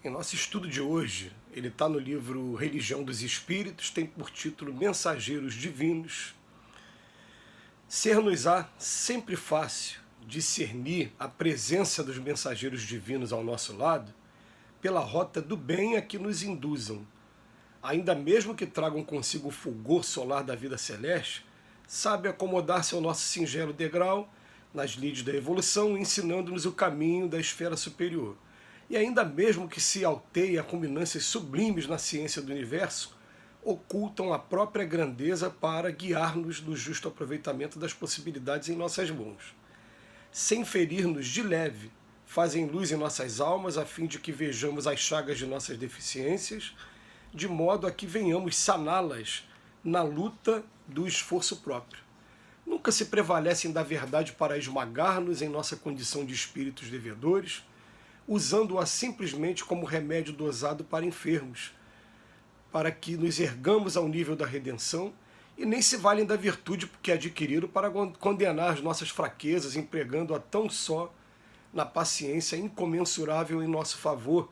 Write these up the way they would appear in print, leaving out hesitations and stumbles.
Em nosso estudo de hoje, ele está no livro Religião dos Espíritos, tem por título Mensageiros Divinos. Ser-nos-á sempre fácil discernir a presença dos mensageiros divinos ao nosso lado pela rota do bem a que nos induzam. Ainda mesmo que tragam consigo o fulgor solar da vida celeste, sabe acomodar-se ao nosso singelo degrau nas lides da evolução, ensinando-nos o caminho da esfera superior. E ainda mesmo que se alteiem a culminâncias sublimes na ciência do universo, ocultam a própria grandeza para guiar-nos no justo aproveitamento das possibilidades em nossas mãos. Sem ferir-nos de leve, fazem luz em nossas almas a fim de que vejamos as chagas de nossas deficiências, de modo a que venhamos saná-las na luta do esforço próprio. Nunca se prevalecem da verdade para esmagar-nos em nossa condição de espíritos devedores, usando-a simplesmente como remédio dosado para enfermos, para que nos ergamos ao nível da redenção, e nem se valem da virtude que adquiriram para condenar as nossas fraquezas, empregando-a tão só na paciência incomensurável em nosso favor,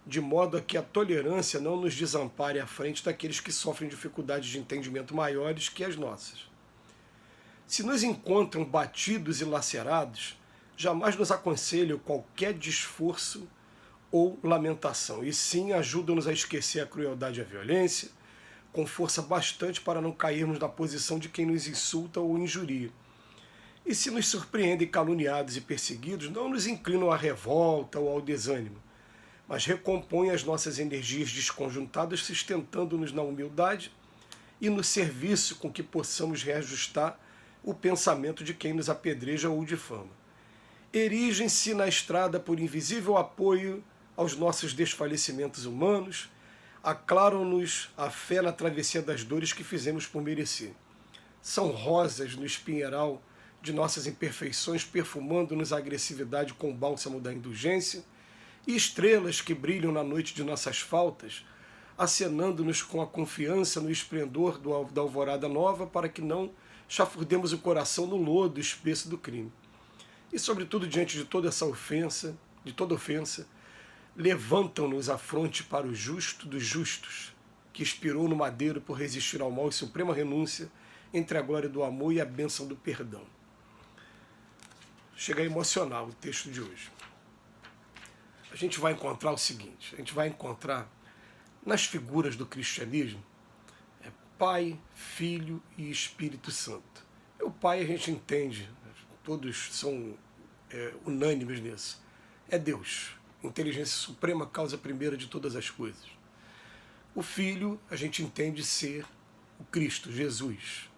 de modo a que a tolerância não nos desampare à frente daqueles que sofrem dificuldades de entendimento maiores que as nossas. Se nos encontram batidos e lacerados, jamais nos aconselham qualquer desforço ou lamentação, e sim ajudam-nos a esquecer a crueldade e a violência, com força bastante para não cairmos na posição de quem nos insulta ou injuria. E se nos surpreendem caluniados e perseguidos, não nos inclinam à revolta ou ao desânimo, mas recompõem as nossas energias desconjuntadas, sustentando-nos na humildade e no serviço com que possamos reajustar o pensamento de quem nos apedreja ou difama. Erigem-se na estrada por invisível apoio aos nossos desfalecimentos humanos, aclaram-nos a fé na travessia das dores que fizemos por merecer. São rosas no espinheiral de nossas imperfeições, perfumando-nos a agressividade com o bálsamo da indulgência, e estrelas que brilham na noite de nossas faltas, acenando-nos com a confiança no esplendor da alvorada nova, para que não chafurdemos o coração no lodo espesso do crime. E, sobretudo, diante de toda essa ofensa, de toda ofensa, levantam-nos a fronte para o justo dos justos, que expirou no madeiro por resistir ao mal e suprema renúncia entre a glória do amor e a bênção do perdão. Chega a emocionar o texto de hoje. A gente vai encontrar o seguinte, a gente vai encontrar nas figuras do cristianismo Pai, Filho e Espírito Santo. E o Pai a gente entende, todos são unânimes nisso. É Deus, inteligência suprema, causa primeira de todas as coisas. O Filho a gente entende ser o Cristo, Jesus.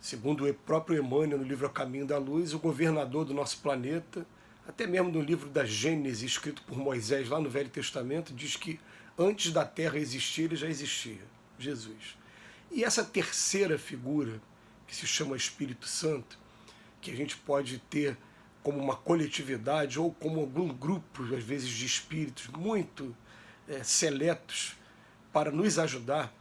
Segundo o próprio Emmanuel, no livro A Caminho da Luz, o governador do nosso planeta, até mesmo no livro da Gênesis, escrito por Moisés lá no Velho Testamento, diz que antes da Terra existir, ele já existia, Jesus. E essa terceira figura, que se chama Espírito Santo, que a gente pode ter como uma coletividade ou como algum grupo, às vezes, de espíritos muito seletos para nos ajudar,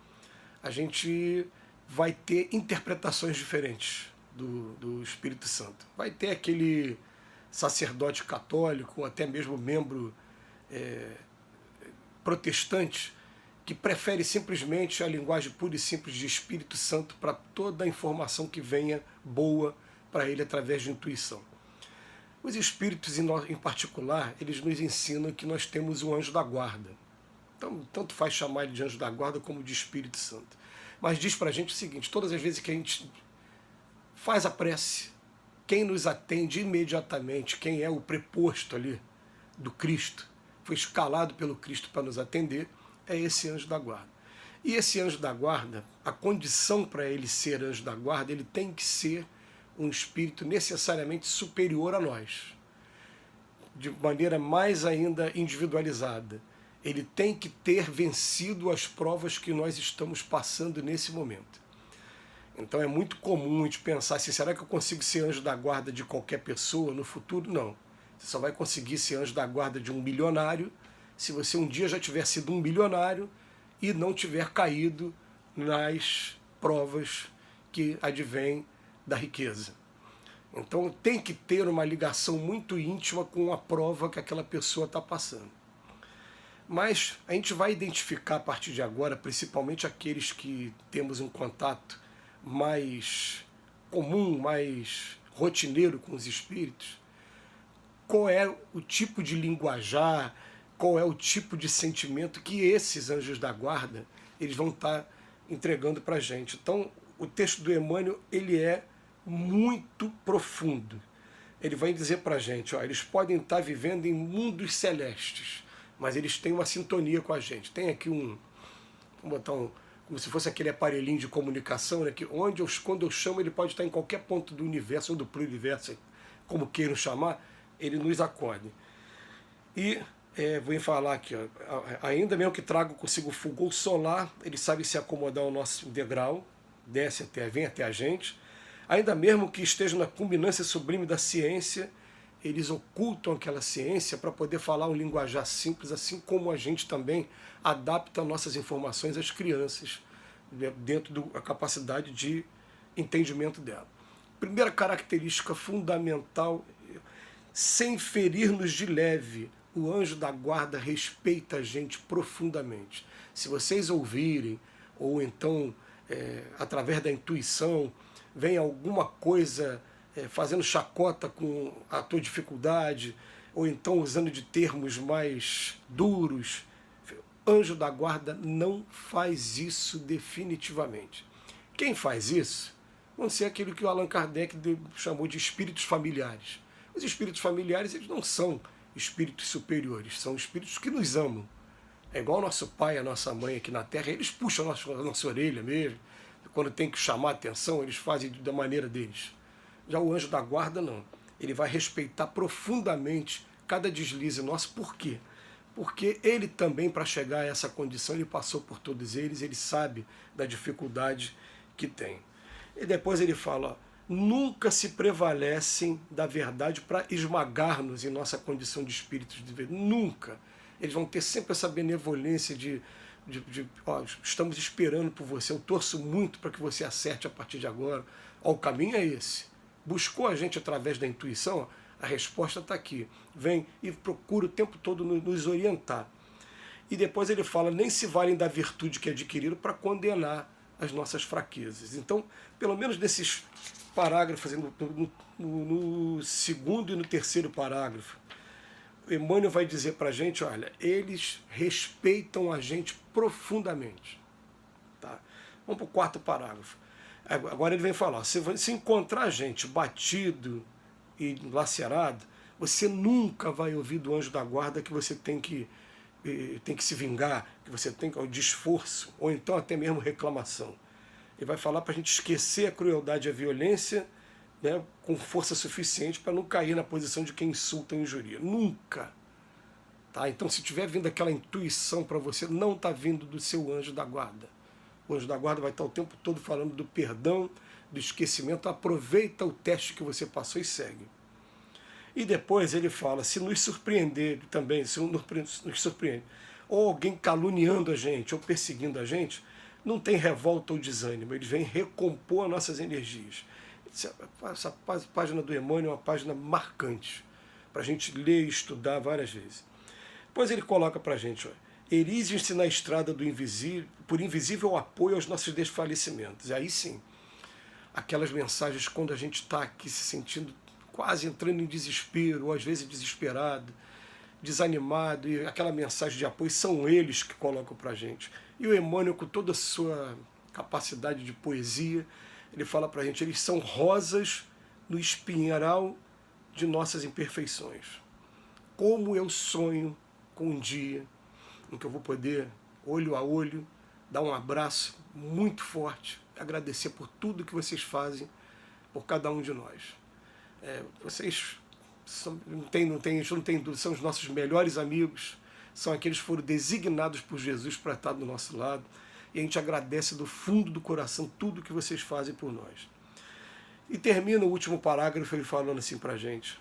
a gente vai ter interpretações diferentes do Espírito Santo. Vai ter aquele sacerdote católico, ou até mesmo membro protestante, que prefere simplesmente a linguagem pura e simples de Espírito Santo para toda a informação que venha boa para ele através de intuição. Os espíritos, em particular, eles nos ensinam que nós temos um anjo da guarda. Então, tanto faz chamar ele de anjo da guarda como de Espírito Santo. Mas diz para a gente o seguinte, todas as vezes que a gente faz a prece, quem nos atende imediatamente, quem é o preposto ali do Cristo, foi escalado pelo Cristo para nos atender, é esse anjo da guarda. E esse anjo da guarda, a condição para ele ser anjo da guarda, ele tem que ser um espírito necessariamente superior a nós, de maneira mais ainda individualizada. Ele tem que ter vencido as provas que nós estamos passando nesse momento. Então é muito comum a gente pensar assim, será que eu consigo ser anjo da guarda de qualquer pessoa no futuro? Não. Você só vai conseguir ser anjo da guarda de um milionário se você um dia já tiver sido um milionário e não tiver caído nas provas que advêm da riqueza. Então tem que ter uma ligação muito íntima com a prova que aquela pessoa está passando. Mas a gente vai identificar a partir de agora, principalmente aqueles que temos um contato mais comum, mais rotineiro com os espíritos, qual é o tipo de linguajar, qual é o tipo de sentimento que esses anjos da guarda eles vão estar entregando para a gente. Então, o texto do Emmanuel ele é muito profundo. Ele vai dizer para a gente, ó, eles podem estar vivendo em mundos celestes, mas eles têm uma sintonia com a gente. Tem aqui vamos botar como se fosse aquele aparelhinho de comunicação, né, que quando eu chamo, ele pode estar em qualquer ponto do universo ou do pluriverso, como queiram chamar, ele nos acode. E vou falar aqui, ó, ainda mesmo que traga consigo o fulgor solar, ele sabe se acomodar ao nosso degrau, vem até a gente. Ainda mesmo que estejam na culminância sublime da ciência, eles ocultam aquela ciência para poder falar um linguajar simples, assim como a gente também adapta nossas informações às crianças, dentro da capacidade de entendimento dela. Primeira característica fundamental, sem ferir-nos de leve, o anjo da guarda respeita a gente profundamente. Se vocês ouvirem, ou então, através da intuição, vem alguma coisa fazendo chacota com a tua dificuldade, ou então usando de termos mais duros, anjo da guarda não faz isso definitivamente. Quem faz isso vão ser aquilo que o Allan Kardec chamou de espíritos familiares. Os espíritos familiares eles não são espíritos superiores, são espíritos que nos amam. É igual o nosso pai, a nossa mãe aqui na Terra, eles puxam a nossa orelha mesmo. Quando tem que chamar a atenção, eles fazem da maneira deles. Já o anjo da guarda, não. Ele vai respeitar profundamente cada deslize nosso. Por quê? Porque ele também, para chegar a essa condição, ele passou por todos eles, ele sabe da dificuldade que tem. E depois ele fala, ó, nunca se prevalecem da verdade para esmagar-nos em nossa condição de espíritos de verdade. Nunca. Eles vão ter sempre essa benevolência ó, estamos esperando por você, eu torço muito para que você acerte a partir de agora. Ó, o caminho é esse. Buscou a gente através da intuição, ó, a resposta está aqui. Vem e procura o tempo todo nos orientar. E depois ele fala, nem se valem da virtude que adquiriram para condenar as nossas fraquezas. Então, pelo menos nesses parágrafos, no segundo e no terceiro parágrafo, Emmanuel vai dizer para a gente, olha, eles respeitam a gente profundamente. Tá? Vamos para o quarto parágrafo. Agora ele vem falar, se encontrar a gente batido e lacerado, você nunca vai ouvir do anjo da guarda que você tem que se vingar, que você tem que de esforço, ou então até mesmo reclamação. Ele vai falar para a gente esquecer a crueldade e a violência, né, com força suficiente para não cair na posição de quem insulta ou injuria. Nunca. Tá? Então, se tiver vindo aquela intuição para você, não está vindo do seu anjo da guarda. O anjo da guarda vai estar o tempo todo falando do perdão, do esquecimento. Aproveita o teste que você passou e segue. E depois ele fala, se nos surpreender também, se nos surpreende, ou alguém caluniando a gente, ou perseguindo a gente, não tem revolta ou desânimo, eles vêm recompor as nossas energias. Essa página do Emmanuel é uma página marcante, para a gente ler e estudar várias vezes. Depois ele coloca para a gente, erigem-se na estrada do invisível, por invisível apoio aos nossos desfalecimentos. E aí sim, aquelas mensagens quando a gente está aqui se sentindo quase entrando em desespero, ou às vezes desesperado, desanimado, e aquela mensagem de apoio são eles que colocam para a gente. E o Emmanuel, com toda a sua capacidade de poesia, ele fala para a gente, eles são rosas no espinheiral de nossas imperfeições. Como eu sonho com um dia em que eu vou poder, olho a olho, dar um abraço muito forte, agradecer por tudo que vocês fazem por cada um de nós. Vocês não tem dúvida, são os nossos melhores amigos, são aqueles que foram designados por Jesus para estar do nosso lado, e a gente agradece do fundo do coração tudo que vocês fazem por nós. E termina o último parágrafo ele falando assim para a gente,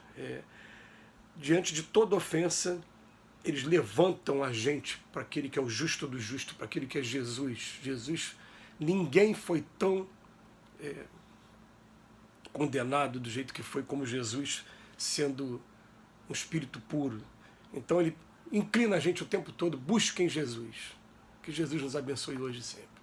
diante de toda ofensa, eles levantam a gente para aquele que é o justo do justo, para aquele que é Jesus. Jesus, ninguém foi tão condenado do jeito que foi como Jesus, sendo um espírito puro. Então ele inclina a gente o tempo todo, busquem Jesus. Que Jesus nos abençoe hoje e sempre.